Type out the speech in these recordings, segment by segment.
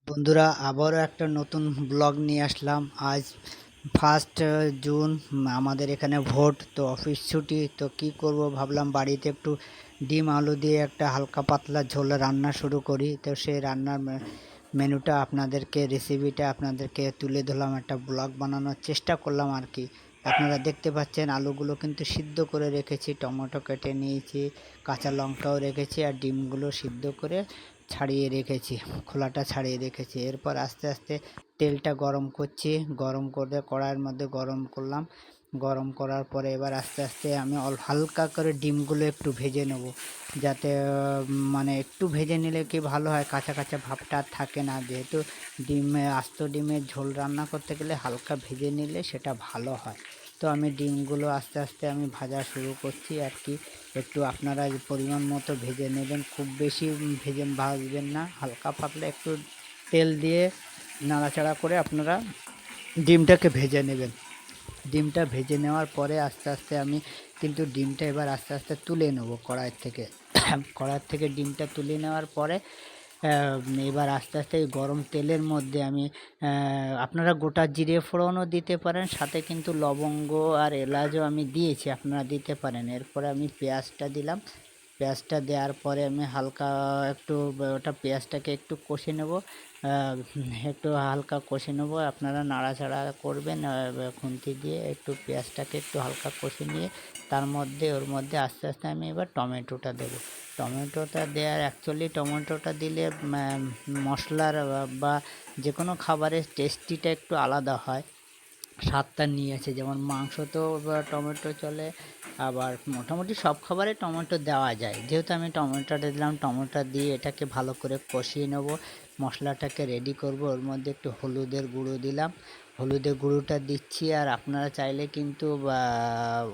বন্ধুরা, আবারও একটা নতুন ব্লগ নিয়ে আসলাম। আজ 1 জুন। আমাদের এখানে ভোট, তো অফিস ছুটি। তো কি করব ভাবলাম বাড়িতে একটু ডিম আলু দিয়ে একটা হালকা পাতলা ঝোল রান্না শুরু করি। তো সেই রান্নার মেনুটা আপনাদেরকে, রেসিপিটা আপনাদেরকে তুলে ধরলাম, একটা ব্লগ বানানোর চেষ্টা করলাম আর কি। আপনারা দেখতে পাচ্ছেন আলুগুলো কিন্তু সিদ্ধ করে রেখেছি, টমেটো কেটে নিয়েছি, কাঁচা লঙ্কাও রেখেছি, আর ডিমগুলো সিদ্ধ করে ছাড়িয়ে রেখেছি, খোলাটা ছাড়িয়ে রেখেছি। এরপর আস্তে আস্তে তেলটা গরম করছি, গরম করে কড়াইয়ের মধ্যে গরম করলাম। গরম করার পরে এবার আস্তে আস্তে আমি হালকা করে ডিমগুলো একটু ভেজে নেব, যাতে মানে একটু ভেজে নিলে কি ভালো হয়, কাঁচা কাঁচা ভাবটা আর থাকে না। যেহেতু আস্ত ডিমের ঝোল রান্না করতে গেলে হালকা ভেজে নিলে সেটা ভালো হয়। তো আমি ডিমগুলো আস্তে আস্তে আমি ভাজা শুরু করছি আর কি। একটু আপনারা পরিমাণ মতো ভেজে নেবেন, খুব বেশি ভেজে ভাজবেন না, হালকা পাতলা একটু তেল দিয়ে নাড়াচাড়া করে আপনারা ডিমটাকে ভেজে নেবেন। ডিমটা ভেজে নেওয়ার পরে আস্তে আস্তে আমি কিন্তু ডিমটা এবার আস্তে আস্তে তুলে নেব কড়াইয়ের থেকে। কড়াইয়ের থেকে ডিমটা তুলে নেওয়ার পরে এবার আস্তে আস্তে গরম তেলের মধ্যে আমি আপনারা গোটা জিরে ফোড়নও দিতে পারেন, সাথে কিন্তু লবঙ্গ আর এলাচও আমি দিয়েছি, আপনারা দিতে পারেন। এরপরে আমি পেঁয়াজটা দিলাম। পেঁয়াজটা দেওয়ার পরে আমি হালকা একটু ওটা পেঁয়াজটাকে একটু কষে নেব, একটু হালকা কষে নেব। আপনারা নাড়াচাড়া করবেন খুন্তি দিয়ে, একটু পেঁয়াজটাকে একটু হালকা কষে নিয়ে ওর মধ্যে আস্তে আস্তে আমি এবার টমেটোটা দেবো। টমেটোটা দেওয়ার অ্যাকচুয়ালি টমেটোটা দিলে মশলার বা যে কোনো খাবারের টেস্টিটা একটু আলাদা হয়, স্বাদটা নিয়ে আসে। যেমন মাংসতেও টমেটো চলে, আবার মোটামুটি সব খাবারে টমেটো দেওয়া যায়। যেহেতু আমি টমেটোটা দিলাম, টমেটো দিয়ে এটাকে ভালো করে কষিয়ে নেব, মশলাটাকে রেডি করব। ওর মধ্যে একটু হলুদের গুঁড়ো দিলাম, হলুদের গুঁড়োটা দিচ্ছি। আর আপনারা চাইলে কিন্তু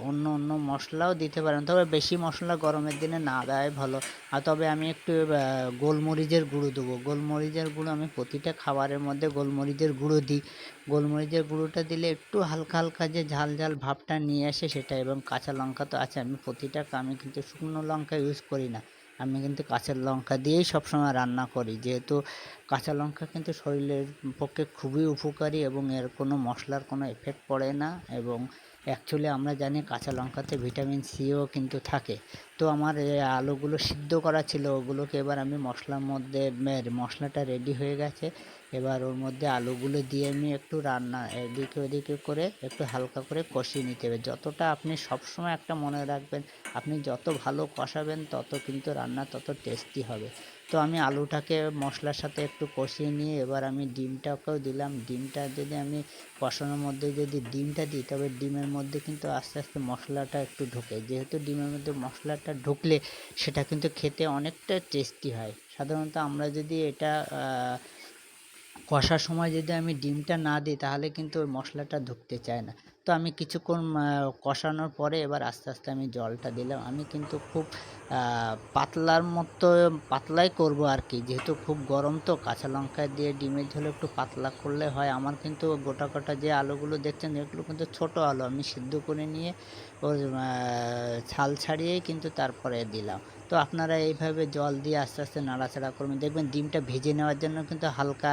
অন্য অন্য মশলাও দিতে পারেন, তবে বেশি মশলা গরমের দিনে না দেওয়াই ভালো। আর তবে আমি একটু গোলমরিচের গুঁড়ো দেবো। গোলমরিচের গুঁড়ো আমি প্রতিটা খাবারের মধ্যে গোলমরিচের গুঁড়ো দিই। গোলমরিচের গুঁড়োটা দিলে একটু হালকা হালকা যে ঝাল ঝাল ভাবটা নিয়ে আসে সেটা। এবং কাঁচা লঙ্কা তো আছে, আমি কিন্তু শুকনো লঙ্কা ইউজ করি না, আমি কিন্তু কাঁচা লঙ্কা দিয়েই সবসময় রান্না করি। যেহেতু কাঁচা লঙ্কা কিন্তু শরীরের পক্ষে খুবই উপকারী এবং এর কোনো মশলার কোনো এফেক্ট পড়ে না। এবং অ্যাকচুয়ালি আমরা জানি কাঁচা লঙ্কাতে ভিটামিন সিও কিন্তু থাকে। তো আমার আলুগুলো সিদ্ধ করা ছিল, ওগুলোকে এবার আমি মশলার মধ্যে, মশলাটা রেডি হয়ে গেছে। এবার ওর মধ্যে আলুগুলো দিয়ে আমি একটু রান্না এদিকে ওদিকে করে একটু হালকা করে কষিয়ে নিতে হবে। যতটা আপনি সবসময় একটা মনে রাখবেন, আপনি যত ভালো কষাবেন তত কিন্তু রান্না তত টেস্টি হবে। তো আমি আলুটাকে মশলার সাথে একটু কষিয়ে নিয়ে এবার আমি ডিমটাকেও দিলাম। ডিমটা যদি আমি কষানোর মধ্যে যদি ডিমটা দিই, তবে ডিমের মধ্যে কিন্তু আস্তে আস্তে মশলাটা একটু ঢোকে। যেহেতু ডিমের মধ্যে মশলাটা ঢুকলে সেটা কিন্তু খেতে অনেকটা টেস্টি হয়। সাধারণত আমরা যদি এটা কষার সময় যদি আমি ডিমটা না দিই, তাহলে কিন্তু ওই মশলাটা ঢুকতে চায় না। তো আমি কিছুক্ষণ কষানোর পরে এবার আস্তে আস্তে আমি জলটা দিলাম। আমি কিন্তু খুব পাতলার মতো পাতলাই করব আর কি, যেহেতু খুব গরম তো কাঁচা লঙ্কা দিয়ে ডিমের ঝোল একটু পাতলা করলে হয়। আমার কিন্তু গোটা গোটা যে আলুগুলো দেখছেন এগুলো কিন্তু ছোট আলু, আমি সিদ্ধ করে নিয়ে ওর ছাল ছাড়িয়েই কিন্তু তারপরে দিলাম। তো আপনারা এইভাবে জল দিয়ে আস্তে আস্তে নাড়াচাড়া করবেন, দেখবেন ডিমটা ভেজে নেওয়ার জন্য কিন্তু হালকা